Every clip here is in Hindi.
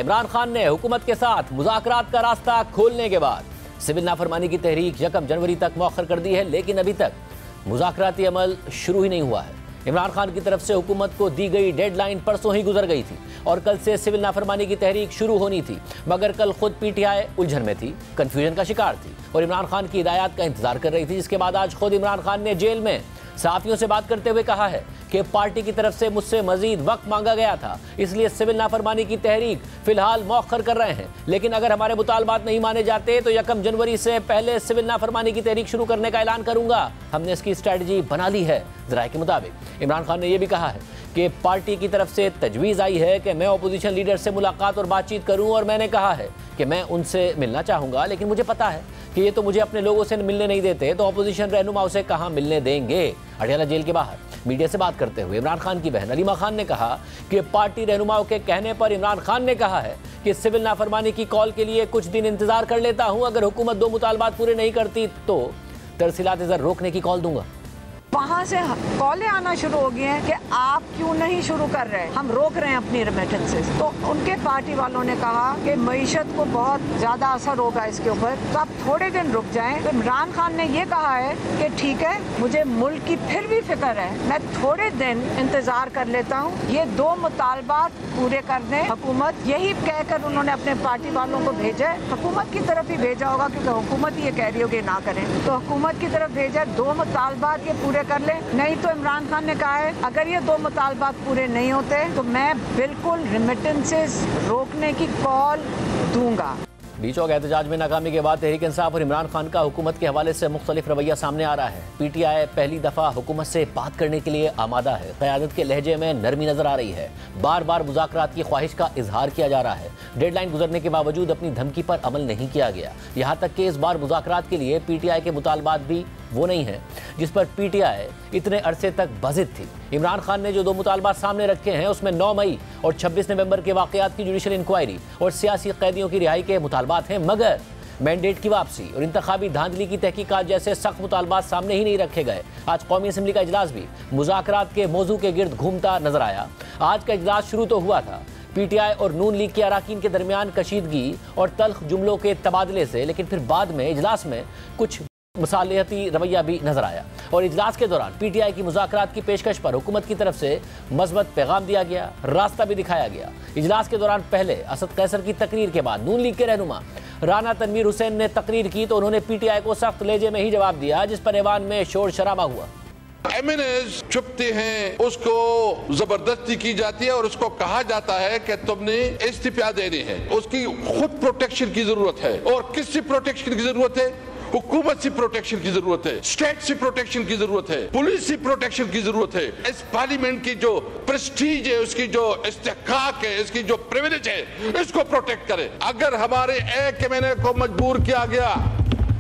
इमरान खान ने हुकूमत के साथ मुज़ाकरात का रास्ता खोलने के बाद सिविल नाफरमानी की तहरीक 1 जनवरी तक मौखर कर दी है, लेकिन अभी तक मुज़ाकराती अमल शुरू ही नहीं हुआ है। इमरान खान की तरफ से हुकूमत को दी गई डेडलाइन परसों ही गुजर गई थी और कल से सिविल नाफरमानी की तहरीक शुरू होनी थी, मगर कल खुद पीटीआई उलझन में थी, कन्फ्यूजन का शिकार थी और इमरान खान की हिदायत का इंतजार कर रही थी, जिसके बाद आज खुद इमरान खान ने जेल में सहाफियों से बात करते हुए कहा है कि पार्टी की तरफ से मुझसे मजीद वक्त मांगा गया था, इसलिए सिविल नाफरमानी की तहरीक फिलहाल मौखर कर रहे हैं, लेकिन अगर हमारे मुतालबात नहीं माने जाते तो 1 जनवरी से पहले सिविल नाफरमानी की तहरीक शुरू करने का ऐलान करूंगा। हमने इसकी स्ट्रेटजी बना ली है। ज़राए के मुताबिक इमरान खान ने यह भी कहा है कि पार्टी की तरफ से तजवीज़ आई है कि मैं अपोजिशन लीडर से मुलाकात और बातचीत करूं और मैंने कहा है कि मैं उनसे मिलना चाहूँगा, लेकिन मुझे पता है कि ये तो मुझे अपने लोगों से मिलने नहीं देते, तो अपोजिशन रहनुमाओं से कहाँ मिलने देंगे। अडयाला जेल के बाहर मीडिया से बात करते हुए इमरान खान की बहन अलीमा खान ने कहा कि पार्टी रहनुमाओं के कहने पर इमरान खान ने कहा है कि सिविल नाफरमानी की कॉल के लिए कुछ दिन इंतजार कर लेता हूँ, अगर हुकूमत 2 मुतालबात पूरे नहीं करती तो तरसीलात ज़र रोकने की कॉल दूंगा। वहाँ से कॉलें आना शुरू हो गई हैं कि आप क्यों नहीं शुरू कर रहे, हम रोक रहे हैं अपनी रेमिटेंसेस। तो उनके पार्टी वालों ने कहा कि मईशत को बहुत ज़्यादा असर होगा इसके ऊपर, तो आप थोड़े दिन रुक जाएं। तो इमरान खान ने ये कहा है कि ठीक है, मुझे मुल्क की फिर भी फिक्र है, मैं थोड़े दिन इंतज़ार कर लेता हूँ, ये 2 मुतालबात पूरे कर दें हुकूमत। यही कहकर उन्होंने अपने पार्टी वालों को भेजा है, हुकूमत की तरफ ही भेजा होगा क्योंकि हुकूमत ये कह रही हो कि ना करें, तो हुकूमत की तरफ भेजा 2 मुतालबात ये पूरे कर लें। नहीं तो इमरान खान ने कहा है अगर ये 2 मुतालबात पूरे नहीं होते तो मैं बिल्कुल रेमिटेंसेस रोकने की कॉल दूंगा। बीचों के एहतजाज में नाकामी के बाद तहरीक इंसाफ और इमरान खान का हुकूमत के हवाले से मुख्तलिफ रवैया सामने आ रहा है। पीटीआई पहली दफ़ा हुकूमत से बात करने के लिए आमादा है, क़यादत के लहजे में नरमी नजर आ रही है, बार बार मुज़ाकरात की ख्वाहिश का इजहार किया जा रहा है। डेडलाइन गुजरने के बावजूद अपनी धमकी पर अमल नहीं किया गया, यहाँ तक कि इस बार मुज़ाकरात के लिए पीटीआई के मुतालबात भी वो नहीं है जिस पर पीटीआई इतने अरसे तक बज़िद थी। इमरान खान ने जो 2 मुतालबात सामने रखे हैं उसमें 9 मई और 26 नवंबर के वाक़यात की जुडिशल इंक्वायरी और सियासी कैदियों की रिहाई के मुतालबात हैं, मगर मैंडेट की वापसी और इंतखाबी धांधली की तहकीकात जैसे सख्त मुतालबात सामने ही नहीं रखे गए। आज कौमी असम्बली का इजलास भी मुज़ाकरात के मौजू के गिर्द घूमता नजर आया। आज का इजलास शुरू तो हुआ था पीटीआई और नून लीग के अराकीन के दरमियान कशीदगी और तल्ख जुमलों के तबादले से, लेकिन फिर बाद में इजलास में कुछ मसालियती रवैया भी नजर आया और इजलास के दौरान पीटीआई की मुज़ाकरात की पेशकश पर हुकूमत की तरफ से मज़बत पैगाम दिया गया, रास्ता भी दिखाया गया। इजलास के दौरान पहले असद कैसर की तकरीर के बाद नून लीग के रहनुमा राना तनवीर हुसैन ने तकरीर की तो उन्होंने पीटीआई को सख्त लहजे में ही जवाब दिया, जिस पर ऐवान में शोर शराबा हुआ। एमएनएस चुपते हैं, उसको जबरदस्ती की जाती है और उसको कहा जाता है कि तुमने इस्तीफा देने हैं। उसकी खुद प्रोटेक्शन की जरूरत है और किससे प्रोटेक्शन की जरूरत है? हुकूमत से प्रोटेक्शन की जरूरत है, स्टेट से प्रोटेक्शन की जरूरत है, पुलिस से प्रोटेक्शन की जरूरत है। इस पार्लियामेंट की जो प्रेस्टीज है, उसकी जो इस्तेकाक है, इसकी जो प्रिविलेज है, इसको प्रोटेक्ट करे। अगर हमारे एक महीने को मजबूर किया गया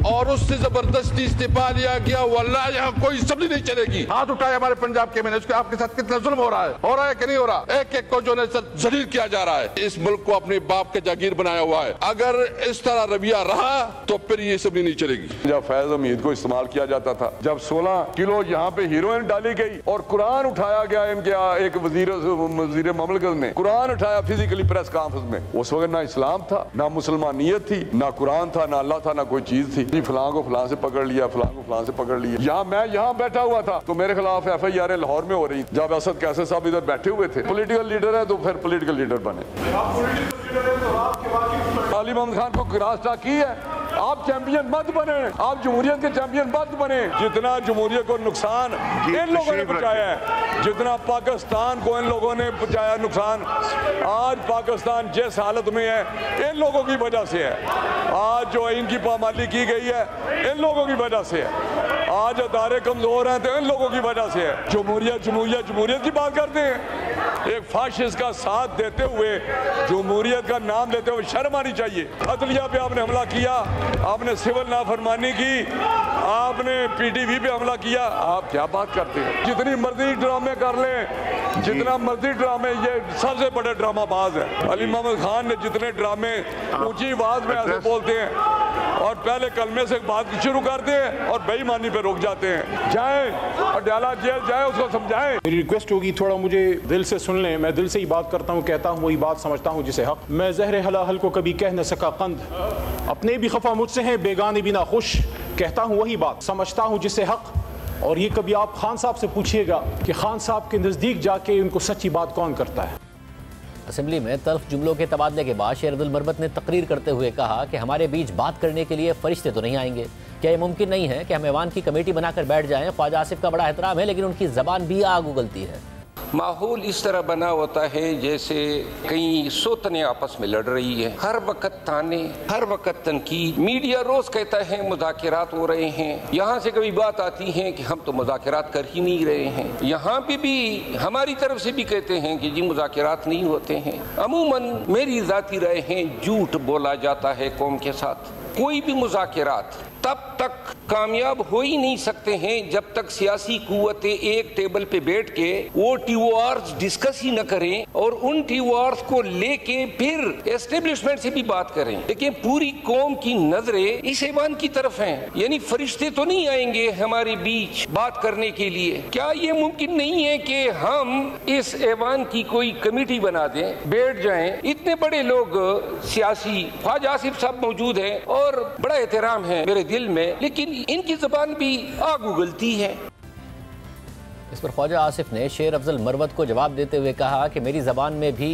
और उससे जबरदस्ती इस्तीफा लिया गया, वल्लाह यहाँ कोई असम्बली नहीं चलेगी। हाथ उठाए हमारे पंजाब के मैंने, उसके आपके साथ कितना जुल्म हो रहा है कि नहीं हो रहा? एक एक को जो है जलील किया जा रहा है। इस मुल्क को अपने बाप के जागीर बनाया हुआ है, अगर इस तरह रवैया रहा तो फिर ये असम्बली नहीं चलेगी। जब फैज हमीद को इस्तेमाल किया जाता था, जब 16 किलो यहाँ पे हीरोइन डाली गई और कुरान उठाया गया, इनके एक वजीर ममलकत ने कुरान उठाया फिजिकली प्रेस कॉन्फ्रेंस में, उस वक्त ना इस्लाम था, ना मुसलमानियत थी, ना कुरान था, ना अल्लाह था, ना कोई चीज थी। फलां को फलां से पकड़ लिया, फलां को फलां से पकड़ लिया। यहाँ मैं यहाँ बैठा हुआ था तो मेरे खिलाफ FIR लाहौर में हो रही। जब असद कैसर साहब इधर बैठे हुए थे, पॉलिटिकल लीडर है तो फिर पॉलिटिकल लीडर बने। अली मोहम्मद खान को गिराफ्तार की है, आप चैंपियन मत बने, आप जमहूरियत के चैंपियन मत बने। जितना जमहूरियत को नुकसान इन लोगों ने पहुंचाया है, जितना पाकिस्तान को इन लोगों ने पहुंचाया नुकसान, आज पाकिस्तान जिस हालत में है इन लोगों की वजह से है। आज जो इनकी पामाली की गई है इन लोगों की वजह से है। आज अदारे कमजोर हैं तो इन लोगों की वजह से है। जमहूरियत जमहूरियत जमहूरियत की बात करते हैं, एक फाशिस्ट का साथ देते हुए जमहूरियत का नाम लेते हुए शर्म आनी चाहिए। अदलिया पे आपने हमला किया, आपने सिविल नाफरमानी की, आपने PTV पे हमला किया, आप क्या बात करते हैं? जितनी मर्जी ड्रामे कर लें, जितना मर्जी ड्रामे, ये सबसे बड़ा ड्रामाबाज है। अली मोहम्मद खान ने जितने ड्रामे ऊंची आवाज में ऐसे बोलते हैं और पहले कलमे से बात शुरू करते हैं और बेईमानी पे रुक जाते हैं। जाए अडयाला जेल जाए, उसको समझाएं। मेरी रिक्वेस्ट होगी थोड़ा मुझे दिल से सुन लें। मैं दिल से ही बात करता हूँ, कहता हूँ वही बात समझता हूँ जिसे हक। मैं ज़हर हलाहल को कभी कह न सका कंद, अपने भी खफा मुझसे हैं बेगाने भी ना खुश, कहता हूँ वही बात समझता हूँ जिसे हक। और ये कभी आप खान साहब से पूछिएगा कि खान साहब के नज़दीक जाके उनको सच्ची बात कौन करता है। असेंबली में तल्ख जुमलों के तबादले के बाद शेर अब्दुल मरबत ने तकरीर करते हुए कहा कि हमारे बीच बात करने के लिए फरिश्ते तो नहीं आएंगे। क्या ये मुमकिन नहीं है कि हम ऐवान की कमेटी बनाकर बैठ जाएं? ख्वाजा आसिफ का बड़ा एहतराम है, लेकिन उनकी ज़बान भी आग उगलती है। माहौल इस तरह बना होता है जैसे कई सोतने आपस में लड़ रही है। हर वक्त ताने, हर वक्त तनकीद। मीडिया रोज कहता है मुज़ाकिरात हो रहे हैं। यहाँ से कभी बात आती है कि हम तो मुज़ाकिरात कर ही नहीं रहे हैं। यहाँ पे भी हमारी तरफ से भी कहते हैं कि जी मुज़ाकिरात नहीं होते हैं। अमूमन मेरी ज़ाती राय है, झूठ बोला जाता है कौम के साथ। कोई भी मुज़ाकिरात तब तक कामयाब हो ही नहीं सकते हैं जब तक सियासी कुव्वतें एक टेबल पे बैठ के वो TORs डिस्कस ही न करें और उन TORs को लेके फिर एस्टेब्लिशमेंट से भी बात करें। लेकिन पूरी कौम की नजरें इस ऐवान की तरफ हैं, यानी फरिश्ते तो नहीं आएंगे हमारे बीच बात करने के लिए। क्या ये मुमकिन नहीं है कि हम इस ऐवान की कोई कमेटी बना दें, बैठ जाएं? इतने बड़े लोग सियासी, ख्वाजा आसिफ साहब मौजूद हैं और बड़ा एहतराम है मेरे दिल में, लेकिन इनकी ज़बान भी आग उगलती है। इस पर ख्वाजा आसिफ ने शेर अफजल मरवत को जवाब देते हुए कहा कि मेरी ज़बान में भी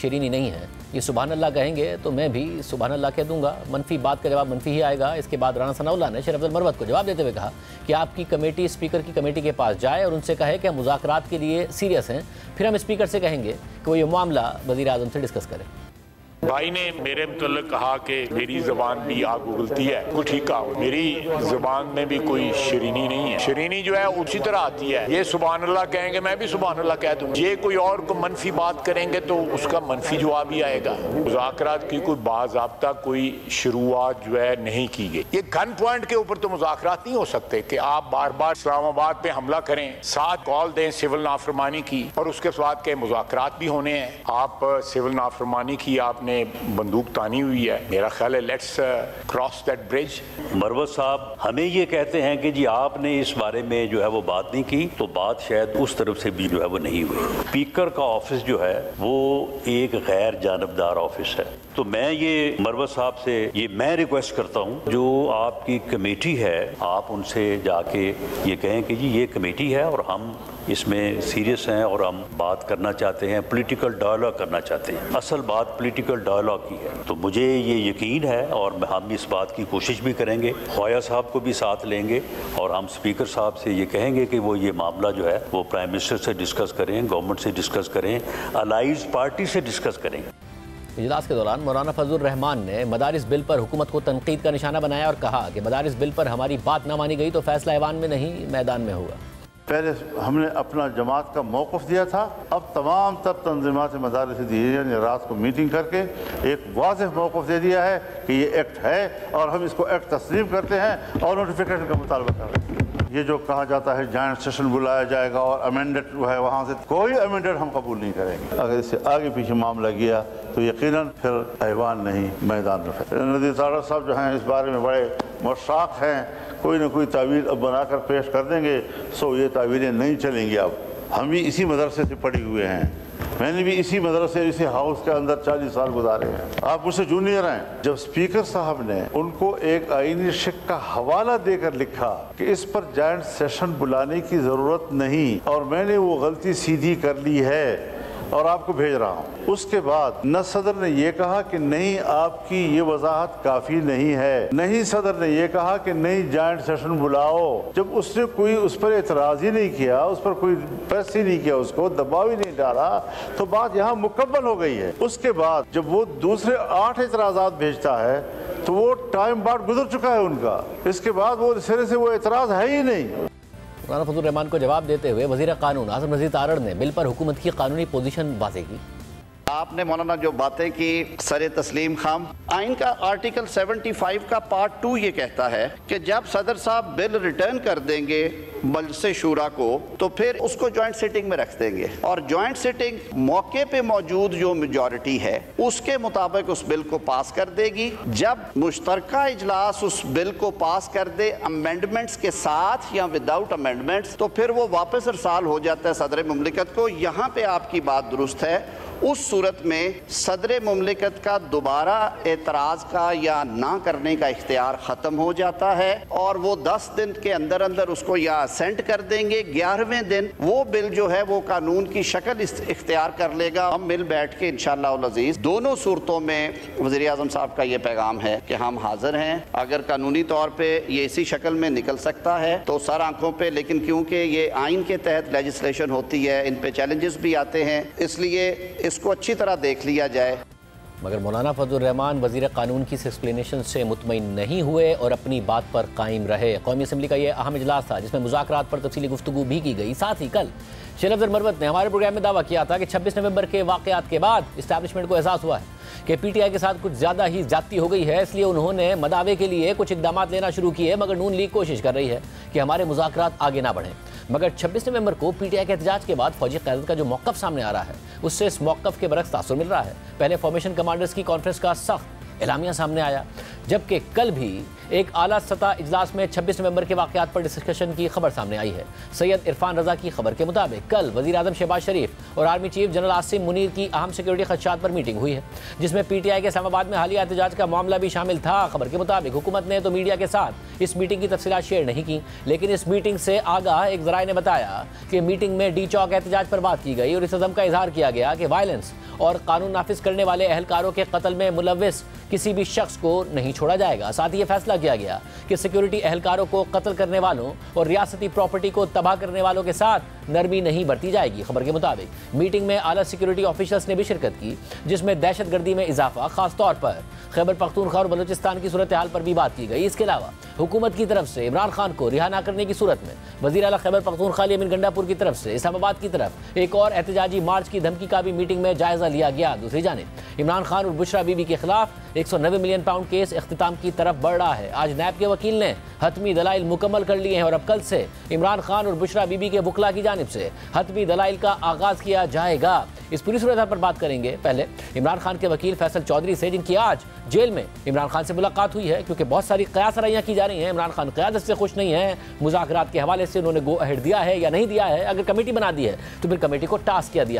शरीनी नहीं है। ये सुबहान अल्लाह कहेंगे तो मैं भी सुबहान अल्लाह कह दूंगा। मनफी बात का जवाब मनफी ही आएगा। इसके बाद राना सनाउल्लाह ने शेर अफजल मरवत को जवाब देते हुए कहा कि आपकी कमेटी स्पीकर की कमेटी के पास जाए और उनसे कहे कि हम मुज़ाकरात के लिए सीरियस हैं। फिर हम स्पीकर से कहेंगे कि वो ये मामला वज़ीर आज़म से डिस्कस करें। भाई ने मेरे मुतल्लिक़ कहा कि मेरी ज़बान भी आग उगलती है। कुछ ठीक कहा, मेरी ज़बान में भी कोई शरीनी नहीं है। शरीनी जो है उसी तरह आती है। ये सुभान अल्लाह कहेंगे, मैं भी सुभान अल्लाह कह दूँ। ये कोई और को मनफी बात करेंगे तो उसका मनफी जवाब ही आएगा। मुज़ाकरात की कोई बाज़ाब्ता कोई शुरुआत जो है नहीं की गई। ये गन पॉइंट के ऊपर तो मुज़ाकरात नहीं हो सकते कि आप बार बार इस्लामाबाद पे हमला करें, साथ कॉल दें सिविल नाफरमानी की और उसके बाद के मुज़ाकरात भी होने हैं। आप सिविल नाफरमानी की आपने बंदूक तानी हुई है। मेरा ख्याल है let's cross that bridge. Marwat साहब हमें ये कहते हैं कि जी आपने इस बारे में जो है वो बात नहीं की, तो बात शायद उस तरफ से भी जो है वो नहीं हुई। स्पीकर का ऑफिस जो है वो एक गैर जानबदार ऑफिस है। तो मैं ये मरवत साहब से ये मैं रिक्वेस्ट करता हूँ, जो आपकी कमेटी है आप उनसे जाके ये कहें कि जी ये कमेटी है और हम इसमें सीरियस हैं और हम बात करना चाहते हैं, पॉलिटिकल डायलॉग करना चाहते हैं। असल बात पॉलिटिकल डायलॉग की है। तो मुझे ये यकीन है और हम इस बात की कोशिश भी करेंगे, ख्वाजा साहब को भी साथ लेंगे और हम स्पीकर साहब से ये कहेंगे कि वो ये मामला जो है वो प्राइम मिनिस्टर से डिस्कस करें, गवर्नमेंट से डिस्कस करें, अलाइज पार्टी से डिस्कस करेंगे। इजलास के दौरान मौलाना फजलुर रहमान ने मदारिस बिल पर हुकूमत को तनकीद का निशाना बनाया और कहा कि मदारिस बिल पर हमारी बात ना मानी गई तो फैसला ऐवान में नहीं मैदान में होगा। पहले हमने अपना जमात का मौक़िफ़ दिया था, अब तमाम तब तंजीमात मदारिस दी रात को मीटिंग करके एक वाज़ेह मौक़िफ़ दे दिया है कि ये एक्ट है और हम इसको एक्ट तस्लीम करते हैं और नोटिफिकेशन का मुतालबा कर रहे हैं। ये जो कहा जाता है जॉइंट सेशन बुलाया जाएगा और अमेंडेड जो है वहाँ से कोई अमेंडेड हम कबूल नहीं करेंगे। अगर इससे आगे पीछे मामला गया तो यकीनन फिर ऐवान नहीं मैदान में। नज़ीर तारड़ साहब जो हैं इस बारे में बड़े मुश्ताक़ हैं, कोई ना कोई तावील अब बनाकर पेश कर देंगे, सो ये तावीलें नहीं चलेंगी। अब हम भी इसी मदरसे से पढ़े हुए हैं, मैंने भी इसी मदरसे इसी हाउस के अंदर 40 साल गुजारे हैं। आप मुझसे जूनियर हैं। जब स्पीकर साहब ने उनको एक आईनी शिक का हवाला देकर लिखा कि इस पर जॉइंट सेशन बुलाने की ज़रूरत नहीं और मैंने वो गलती सीधी कर ली है और आपको भेज रहा हूँ, उसके बाद न सदर ने यह कहा कि नहीं आपकी ये वजाहत काफ़ी नहीं है, नहीं सदर ने यह कहा कि नहीं जॉइंट सेशन बुलाओ। जब उसने कोई उस पर एतराज़ ही नहीं किया, उस पर कोई प्रेस ही नहीं किया, उसको दबाव ही नहीं डाला, तो बात यहाँ मुकम्मल हो गई है। उसके बाद जब वो दूसरे 8 एतराज़ात भेजता है तो वो टाइम बाद गुजर चुका है उनका, इसके बाद वो सिरे से वो एतराज़ है ही नहीं। मौलाना फजलुर रहमान को जवाब देते हुए वज़ीर कानून आज़म नज़ीर तारड़ ने बिल पर हुकूमत की कानूनी पोजीशन वाज़ेह की। आपने मौलाना जो बातें की सरे तस्लीम खाम, आइन का आर्टिकल 75 का पार्ट 2 ये कहता है कि जब सदर साहब बिल रिटर्न कर देंगे मजलिस शूरा को तो फिर उसको जॉइंट सिटिंग में रख देंगे और जॉइंट सिटिंग मौके पे मौजूद जो मेजॉरिटी है उसके मुताबिक उस बिल को पास कर देगी। जब मुश्तरका इजलास उस बिल को पास कर दे अमेंडमेंट्स के साथ या विदाउट अमेंडमेंट्स तो फिर वो वापस अरसाल हो जाता है सदर मुमलिकत को। यहाँ पे आपकी बात दुरुस्त है। उस सूरत में सदर मुमलिकत का दोबारा एतराज़ का या ना करने का इख्तियार ख़त्म हो जाता है और वो 10 दिन के अंदर अंदर उसको या असेंट कर देंगे। 11वें दिन वो बिल जो है वो कानून की शक्ल इख्तियार कर लेगा। हम मिल बैठ के इंशाअल्लाह अज़ीज़ दोनों सूरतों में वज़ीर आज़म साहब का ये पैगाम है कि हम हाजिर हैं। अगर कानूनी तौर पर ये इसी शक्ल में निकल सकता है तो सर आंखों पर, लेकिन क्योंकि ये आइन के तहत लेजिस्लेशन होती है, इन पर चैलेंजेस भी आते हैं, इसलिए इसको अच्छी तरह देख लिया जाए। मगर मौलाना फजल रहमान वज़ीर कानून की इस एक्सप्लेनेशन से मुतमईन नहीं हुए और अपनी बात पर कायम रहे। कौमी असम्बली का यह अहम इजलास था जिसमें मुज़ाकरात पर तफसीली गुफ्तगू भी की गई। साथ ही कल शेर अफजल मरवत ने हमारे प्रोग्राम में दावा किया था कि 26 नवंबर के वाक़यात के बाद इस्टेब्लिशमेंट को एहसास हुआ है कि PTI के साथ कुछ ज़्यादा ही ज़्यादती हो गई है, इसलिए उन्होंने मदावे के लिए कुछ इक़दाम लेना शुरू किए। मगर नून लीग कोशिश कर रही है कि हमारे मुज़ाकरात आगे ना बढ़ें। मगर 26 नवंबर को PTI के एहतजाज के बाद फौजी क़यादत का जो मौक़िफ़ सामने आ रहा है उससे इस मौक़िफ़ के बरक्स तासुर मिल रहा है। पहले फॉर्मेशन कमांडर्स की कॉन्फ्रेंस का सख्त एलामिया सामने आया, जबकि कल भी एक आला सतह इजलास में 26 नवंबर के वाक़यात पर डिस्कशन की खबर सामने आई है। सैयद इरफान रज़ा की खबर के मुताबिक कल वज़ीर आज़म शहबाज शरीफ और army chief general Asim Munir की अहम सिक्योरिटी खदशात पर मीटिंग हुई है, जिसमें PTI के इस्लामाबाद में हालिया एहतजाज का मामला भी शामिल था। खबर के मुताबिक हुकूमत ने तो मीडिया के साथ इस मीटिंग की तफसीलात शेयर नहीं की, लेकिन इस मीटिंग से आगाह एक ज़राए ने बताया कि मीटिंग में डी चौक एहतजाज पर बात की गई और इस अज़म का इजहार किया गया कि वायलेंस और कानून नाफिज करने वाले अहलकारों के कत्ल में मुलव्विस किसी भी शख्स को नहीं छोड़ा जाएगा। साथ ही यह फैसला किया गया कि सिक्योरिटी एहलकारों को कत्ल करने वालों और रियासती प्रॉपर्टी को तबाह करने वालों के साथ नरमी नहीं बरती जाएगी। खबर के मुताबिक मीटिंग में आला सिक्योरिटी ऑफिशल्स ने भी शिरकत की, जिसमें दहशतगर्दी में इजाफा, खासतौर पर खैबर पख्तूनख्वा और बलूचिस्तान की सूरत हाल पर भी बात की गई। इसके अलावा हुकूमत की तरफ से इमरान खान को रिहा न करने की सूरत में वज़ीर आला खैबर पख्तूनख्वा अमीन गंडापुर की तरफ से इस्लामाबाद की तरफ एक और एहतजाजी मार्च की धमकी का भी मीटिंग में जायजा लिया गया। दूसरी जानिब इमरान खान और बुशरा बीबी के खिलाफ 190 मिलियन पाउंड केस इख्तिताम की तरफ बढ़ रहा है। आज नैब के वकील ने हतमी दलाइल मुकम्मल कर लिए हैं और अब कल से इमरान खान और बुशरा बीबी के वकला की जानिब से हतमी दलाइल का आगाज किया जाएगा। इस पूरी सूरत पर बात करेंगे। पहले इमरान खान के वकील फैसल चौधरी से, जिनकी आज जेल में इमरान खान से मुलाकात हुई है, क्योंकि बहुत सारी क़यासराइयाँ की जा रही हैं। इमरान खान क़यादत से खुश नहीं है, मुज़ाकरात के हवाले से उन्होंने गो अहेड दिया है या नहीं दिया है। अगर कमेटी बना दी है तो फिर कमेटी को टास्क क्या दिया है।